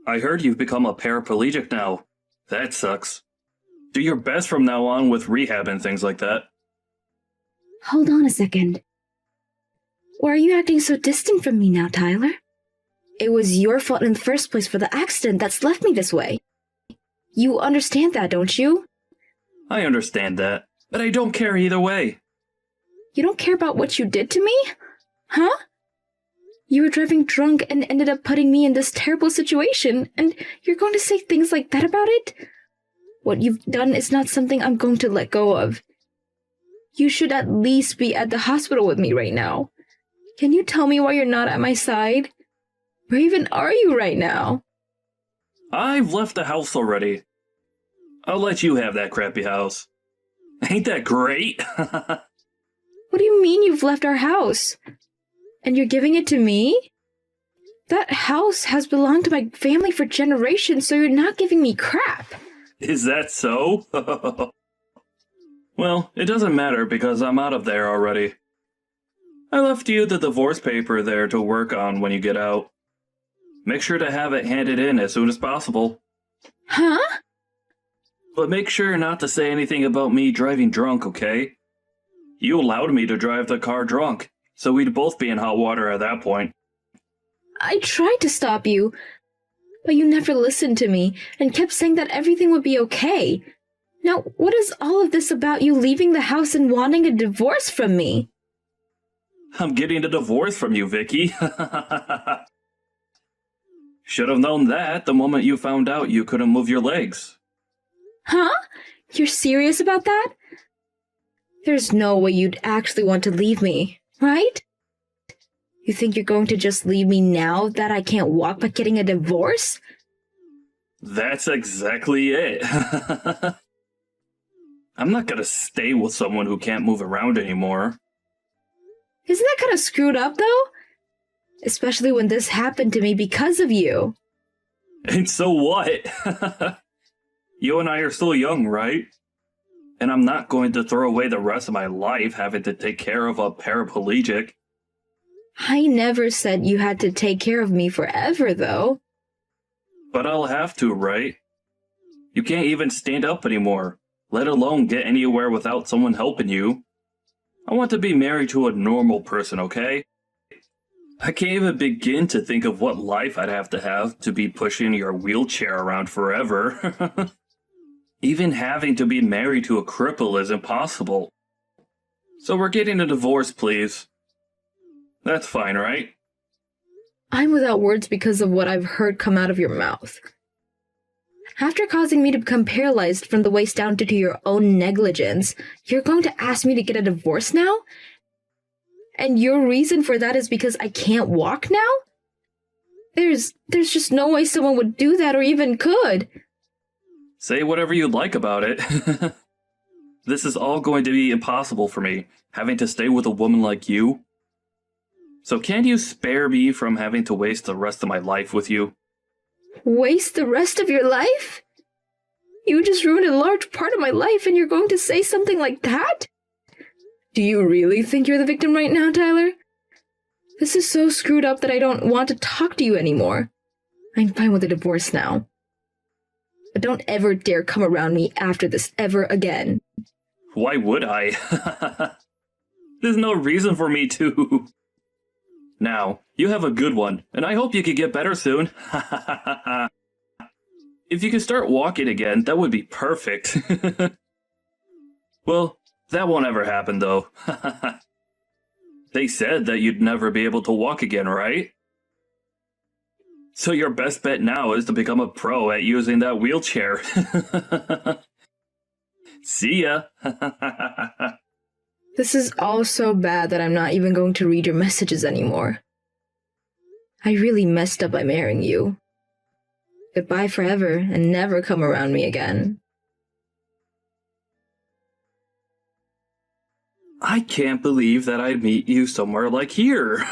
I heard you've become a paraplegic now. That sucks. Do your best from now on with rehab and things like that. Hold on a second. Why are you acting so distant from me now, Tyler? It was your fault in the first place for the accident that's left me this way. You understand that, don't you? I understand that, but I don't care either way. You don't care about what you did to me? Huh? You were driving drunk and ended up putting me in this terrible situation, and you're going to say things like that about it? What you've done is not something I'm going to let go of. You should at least be at the hospital with me right now. Can you tell me why you're not at my side? Where even are you right now? I've left the house already. I'll let you have that crappy house. Ain't that great? What do you mean you've left our house? And you're giving it to me? That house has belonged to my family for generations, so you're not giving me crap. Is that so? Well, it doesn't matter because I'm out of there already. I left you the divorce paper there to work on when you get out. Make sure to have it handed in as soon as possible. Huh? But make sure not to say anything about me driving drunk, okay? You allowed me to drive the car drunk, so we'd both be in hot water at that point. I tried to stop you, but you never listened to me and kept saying that everything would be okay. Now, what is all of this about you leaving the house and wanting a divorce from me? I'm getting a divorce from you, Vicky. Should have known that the moment you found out you couldn't move your legs. Huh? You're serious about that? There's no way you'd actually want to leave me, right? You think you're going to just leave me now that I can't walk by getting a divorce? That's exactly it. I'm not gonna stay with someone who can't move around anymore. Isn't that kind of screwed up, though? Especially when this happened to me because of you. And so what? You and I are still young, right? And I'm not going to throw away the rest of my life having to take care of a paraplegic. I never said you had to take care of me forever, though. But I'll have to, right? You can't even stand up anymore, let alone get anywhere without someone helping you. I want to be married to a normal person, okay? I can't even begin to think of what life I'd have to be pushing your wheelchair around forever. Even having to be married to a cripple is impossible. So we're getting a divorce, please. That's fine, right? I'm without words because of what I've heard come out of your mouth. After causing me to become paralyzed from the waist down due to your own negligence, you're going to ask me to get a divorce now? And your reason for that is because I can't walk now? There's just no way someone would do that or even could. Say whatever you like about it. This is all going to be impossible for me, having to stay with a woman like you. So can you spare me from having to waste the rest of my life with you? Waste the rest of your life? You just ruined a large part of my life and you're going to say something like that? Do you really think you're the victim right now, Tyler? This is so screwed up that I don't want to talk to you anymore. I'm fine with a divorce now. But don't ever dare come around me after this ever again. Why would I? There's no reason for me to. Now, you have a good one, and I hope you can get better soon. If you can start walking again, that would be perfect. Well, that won't ever happen, though. They said that you'd never be able to walk again, right? So your best bet now is to become a pro at using that wheelchair. See ya! This is all so bad that I'm not even going to read your messages anymore. I really messed up by marrying you. Goodbye forever and never come around me again. I can't believe that I'd meet you somewhere like here.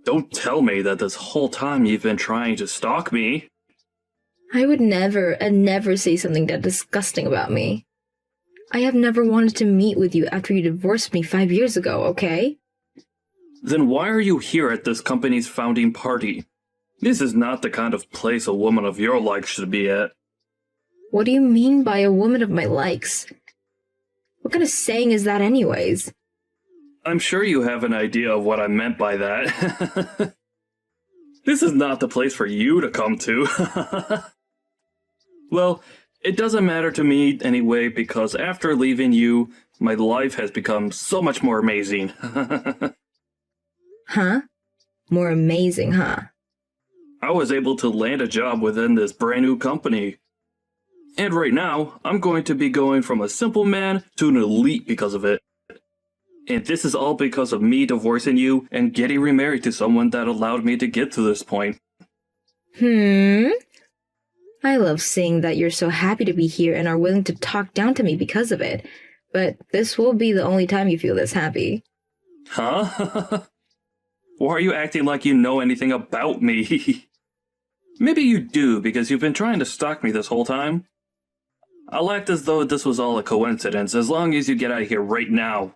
Don't tell me that this whole time you've been trying to stalk me. I would never and never say something that disgusting about me. I have never wanted to meet with you after you divorced me 5 years ago, okay? Then why are you here at this company's founding party? This is not the kind of place a woman of your like should be at. What do you mean by a woman of my likes? What kind of saying is that anyways? I'm sure you have an idea of what I meant by that. This is not the place for you to come to. Well, it doesn't matter to me anyway, because after leaving you, my life has become so much more amazing. Huh? More amazing, huh? I was able to land a job within this brand new company. And right now, I'm going to be going from a simple man to an elite because of it. And this is all because of me divorcing you and getting remarried to someone that allowed me to get to this point. I love seeing that you're so happy to be here and are willing to talk down to me because of it. But this will be the only time you feel this happy. Huh? Why are you acting like you know anything about me? Maybe you do, because you've been trying to stalk me this whole time. I'll act as though this was all a coincidence, as long as you get out of here right now.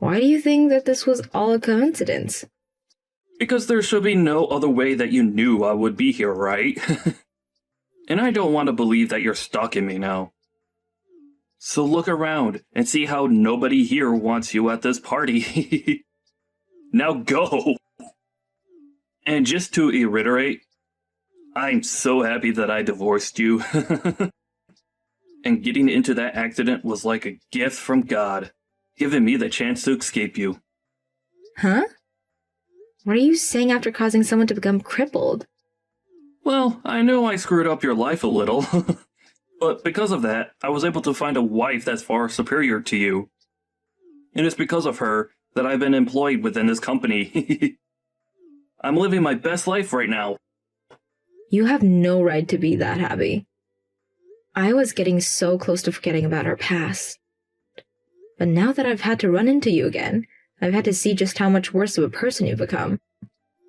Why do you think that this was all a coincidence? Because there should be no other way that you knew I would be here, right? And I don't want to believe that you're stalking me now. So look around and see how nobody here wants you at this party. Now go! And just to reiterate, I'm so happy that I divorced you. And getting into that accident was like a gift from God, giving me the chance to escape you. Huh? What are you saying after causing someone to become crippled? Well, I know I screwed up your life a little, but because of that, I was able to find a wife that's far superior to you. And it's because of her that I've been employed within this company. I'm living my best life right now. You have no right to be that happy. I was getting so close to forgetting about our past. But now that I've had to run into you again, I've had to see just how much worse of a person you've become.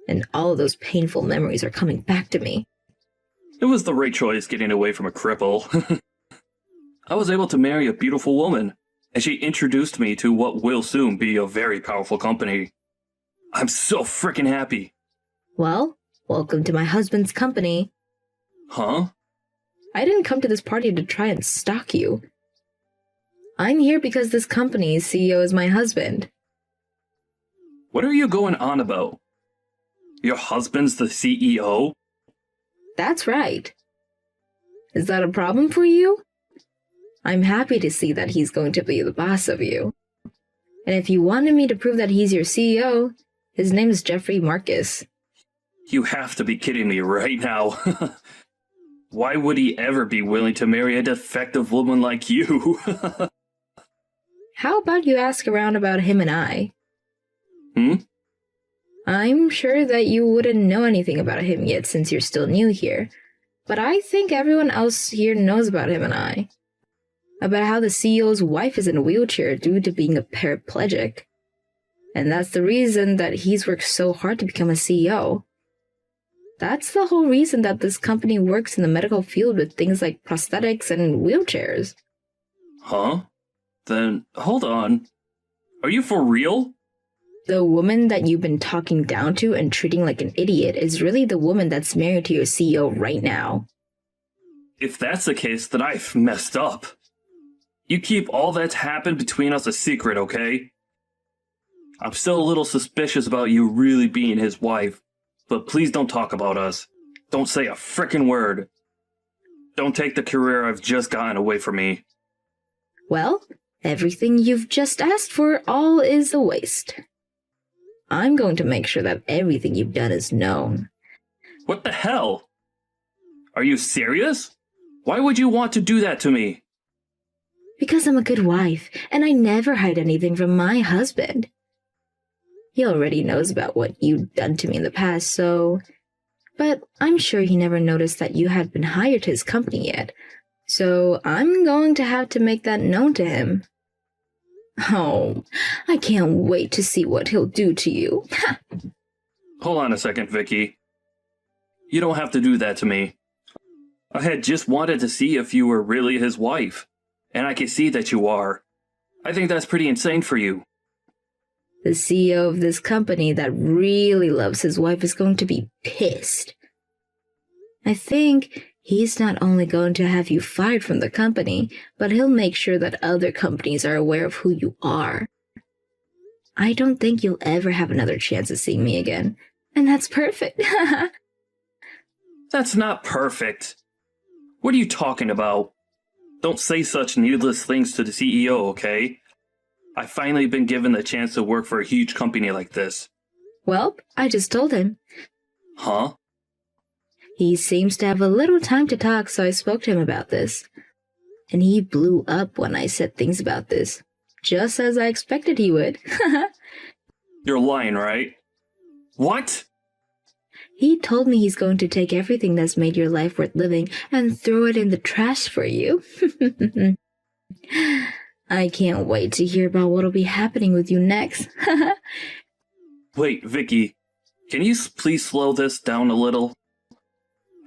And all of those painful memories are coming back to me. It was the right choice getting away from a cripple. I was able to marry a beautiful woman, and she introduced me to what will soon be a very powerful company. I'm so freaking happy. Well, welcome to my husband's company. Huh? I didn't come to this party to try and stalk you. I'm here because this company's CEO is my husband. What are you going on about? Your husband's the CEO? That's right. Is that a problem for you? I'm happy to see that he's going to be the boss of you. And if you wanted me to prove that he's your CEO, his name is Jeffrey Marcus. You have to be kidding me right now. Why would he ever be willing to marry a defective woman like you? How about you ask around about him and I? I'm sure that you wouldn't know anything about him yet since you're still new here, but I think everyone else here knows about him and I. About how the CEO's wife is in a wheelchair due to being a paraplegic. And that's the reason that he's worked so hard to become a CEO. That's the whole reason that this company works in the medical field with things like prosthetics and wheelchairs. Huh? Then, hold on. Are you for real? The woman that you've been talking down to and treating like an idiot is really the woman that's married to your CEO right now. If that's the case, then I've messed up. You keep all that's happened between us a secret, okay? I'm still a little suspicious about you really being his wife, but please don't talk about us. Don't say a frickin' word. Don't take the career I've just gotten away from me. Well, everything you've just asked for all is a waste. I'm going to make sure that everything you've done is known. What the hell? Are you serious? Why would you want to do that to me? Because I'm a good wife, and I never hide anything from my husband. He already knows about what you've done to me in the past, so... But I'm sure he never noticed that you had been hired to his company yet, so I'm going to have to make that known to him. Oh, I can't wait to see what he'll do to you. Hold on a second, Vicky. You don't have to do that to me. I had just wanted to see if you were really his wife, and I can see that you are. I think that's pretty insane for you. The CEO of this company that really loves his wife is going to be pissed. I think he's not only going to have you fired from the company, but he'll make sure that other companies are aware of who you are. I don't think you'll ever have another chance of seeing me again. And that's perfect. That's not perfect. What are you talking about? Don't say such needless things to the CEO, okay? I've finally been given the chance to work for a huge company like this. Well, I just told him. Huh? He seems to have a little time to talk, so I spoke to him about this. And he blew up when I said things about this, just as I expected he would. You're lying, right? What? He told me he's going to take everything that's made your life worth living and throw it in the trash for you. I can't wait to hear about what'll be happening with you next. Wait, Vicky, can you please slow this down a little?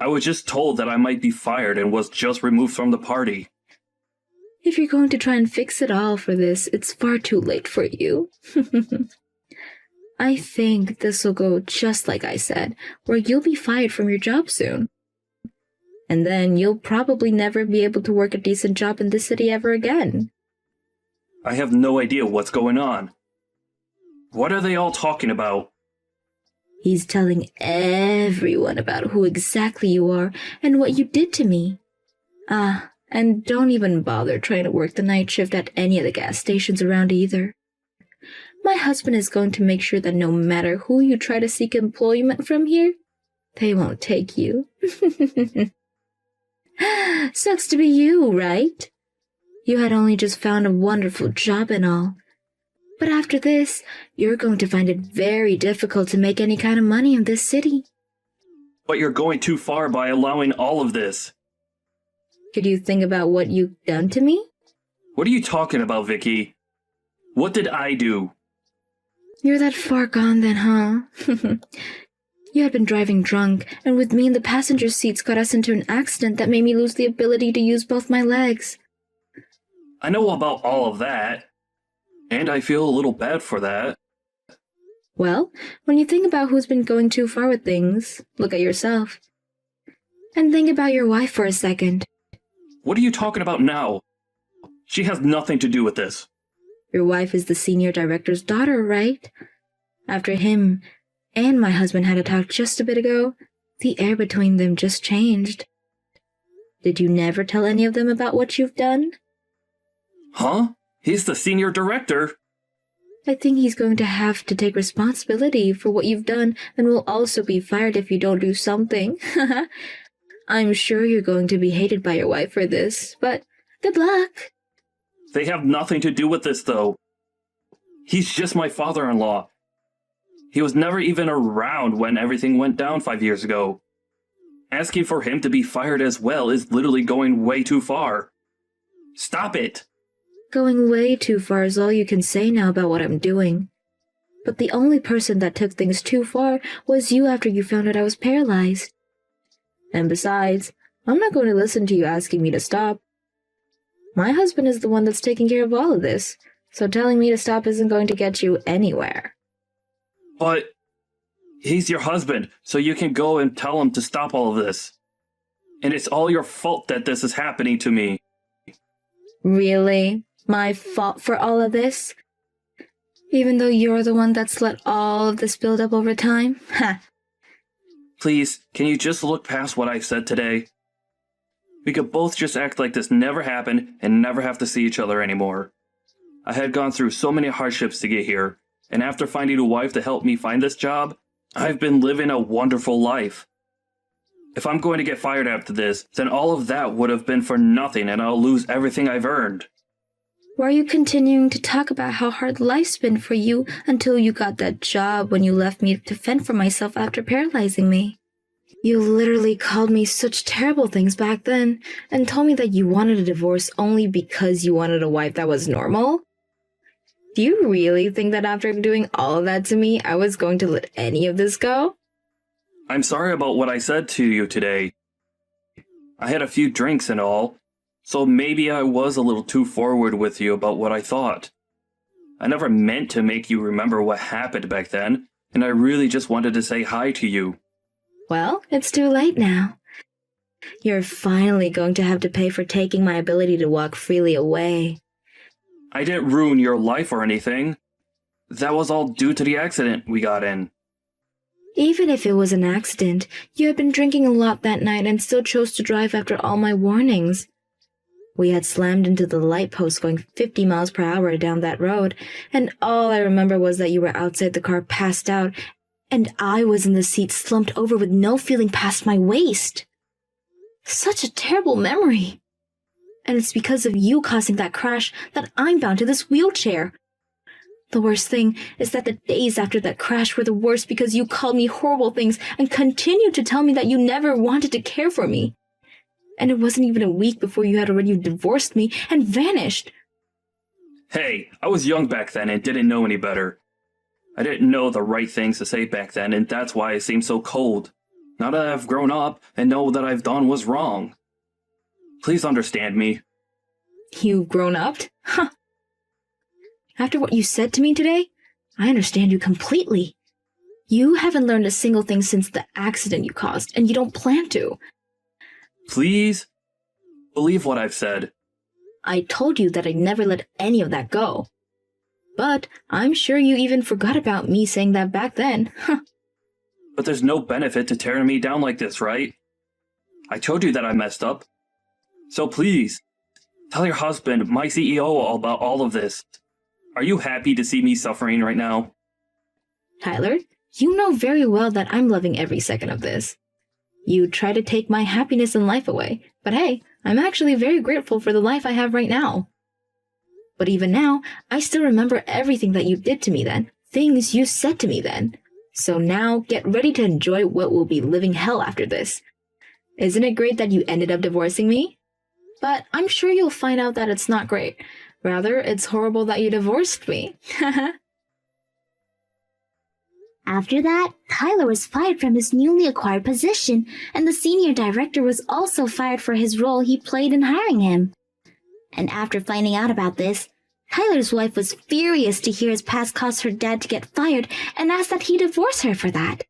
I was just told that I might be fired and was just removed from the party. If you're going to try and fix it all for this, it's far too late for you. I think this will go just like I said, where you'll be fired from your job soon. And then you'll probably never be able to work a decent job in this city ever again. I have no idea what's going on. What are they all talking about? He's telling everyone about who exactly you are and what you did to me. And don't even bother trying to work the night shift at any of the gas stations around either. My husband is going to make sure that no matter who you try to seek employment from here, they won't take you. Sucks to be you, right? You had only just found a wonderful job and all. But after this, you're going to find it very difficult to make any kind of money in this city. But you're going too far by allowing all of this. Could you think about what you've done to me? What are you talking about, Vicky? What did I do? You're that far gone then, huh? You had been driving drunk, and with me in the passenger seats got us into an accident that made me lose the ability to use both my legs. I know about all of that. And I feel a little bad for that. Well, when you think about who's been going too far with things, look at yourself. And think about your wife for a second. What are you talking about now? She has nothing to do with this. Your wife is the senior director's daughter, right? After him and my husband had a talk just a bit ago, the air between them just changed. Did you never tell any of them about what you've done? Huh? He's the senior director. I think he's going to have to take responsibility for what you've done and will also be fired if you don't do something. I'm sure you're going to be hated by your wife for this, but good luck. They have nothing to do with this, though. He's just my father-in-law. He was never even around when everything went down 5 years ago. Asking for him to be fired as well is literally going way too far. Stop it! Going way too far is all you can say now about what I'm doing. But the only person that took things too far was you after you found out I was paralyzed. And besides, I'm not going to listen to you asking me to stop. My husband is the one that's taking care of all of this, so telling me to stop isn't going to get you anywhere. But he's your husband, so you can go and tell him to stop all of this. And it's all your fault that this is happening to me. Really? My fault for all of this? Even though you're the one that's let all of this build up over time? Ha! Please, can you just look past what I said today? We could both just act like this never happened and never have to see each other anymore. I had gone through so many hardships to get here, and after finding a wife to help me find this job, I've been living a wonderful life. If I'm going to get fired after this, then all of that would have been for nothing and I'll lose everything I've earned. Why are you continuing to talk about how hard life's been for you until you got that job when you left me to fend for myself after paralyzing me? You literally called me such terrible things back then and told me that you wanted a divorce only because you wanted a wife that was normal? Do you really think that after doing all of that to me, I was going to let any of this go? I'm sorry about what I said to you today. I had a few drinks and all, so maybe I was a little too forward with you about what I thought. I never meant to make you remember what happened back then, and I really just wanted to say hi to you. Well, it's too late now. You're finally going to have to pay for taking my ability to walk freely away. I didn't ruin your life or anything. That was all due to the accident we got in. Even if it was an accident, you had been drinking a lot that night and still chose to drive after all my warnings. We had slammed into the light post going 50 miles per hour down that road, and all I remember was that you were outside the car passed out, and I was in the seat slumped over with no feeling past my waist. Such a terrible memory. And it's because of you causing that crash that I'm bound to this wheelchair. The worst thing is that the days after that crash were the worst because you called me horrible things and continued to tell me that you never wanted to care for me. And it wasn't even a week before you had already divorced me and vanished. Hey, I was young back then and didn't know any better. I didn't know the right things to say back then, and that's why I seemed so cold. Now that I've grown up and know that I've done was wrong. Please understand me. You've grown up? Huh. After what you said to me today, I understand you completely. You haven't learned a single thing since the accident you caused, and you don't plan to. Please believe what I've said. I told you that I'd never let any of that go. But I'm sure you even forgot about me saying that back then. But there's no benefit to tearing me down like this, right? I told you that I messed up. So please, tell your husband, my CEO, all about all of this. Are you happy to see me suffering right now? Tyler, you know very well that I'm loving every second of this. You try to take my happiness in life away, but hey, I'm actually very grateful for the life I have right now. But even now, I still remember everything that you did to me then, things you said to me then. So now, get ready to enjoy what will be living hell after this. Isn't it great that you ended up divorcing me? But I'm sure you'll find out that it's not great. Rather, it's horrible that you divorced me. After that, Tyler was fired from his newly acquired position, and the senior director was also fired for his role he played in hiring him. And after finding out about this, Tyler's wife was furious to hear his past caused her dad to get fired and asked that he divorce her for that.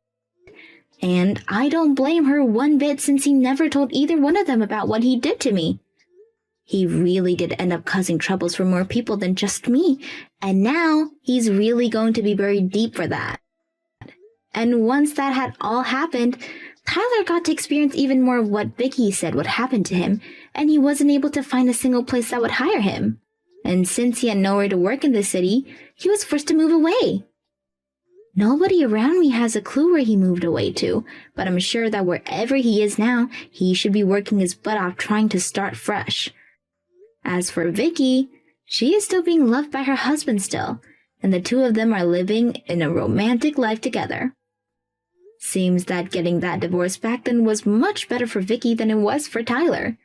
And I don't blame her one bit since he never told either one of them about what he did to me. He really did end up causing troubles for more people than just me, and now he's really going to be buried deep for that. And once that had all happened, Tyler got to experience even more of what Vicky said would happen to him, and he wasn't able to find a single place that would hire him. And since he had nowhere to work in the city, he was forced to move away. Nobody around me has a clue where he moved away to, but I'm sure that wherever he is now, he should be working his butt off trying to start fresh. As for Vicky, she is still being loved by her husband still, and the two of them are living in a romantic life together. Seems that getting that divorce back then was much better for Vicky than it was for Tyler.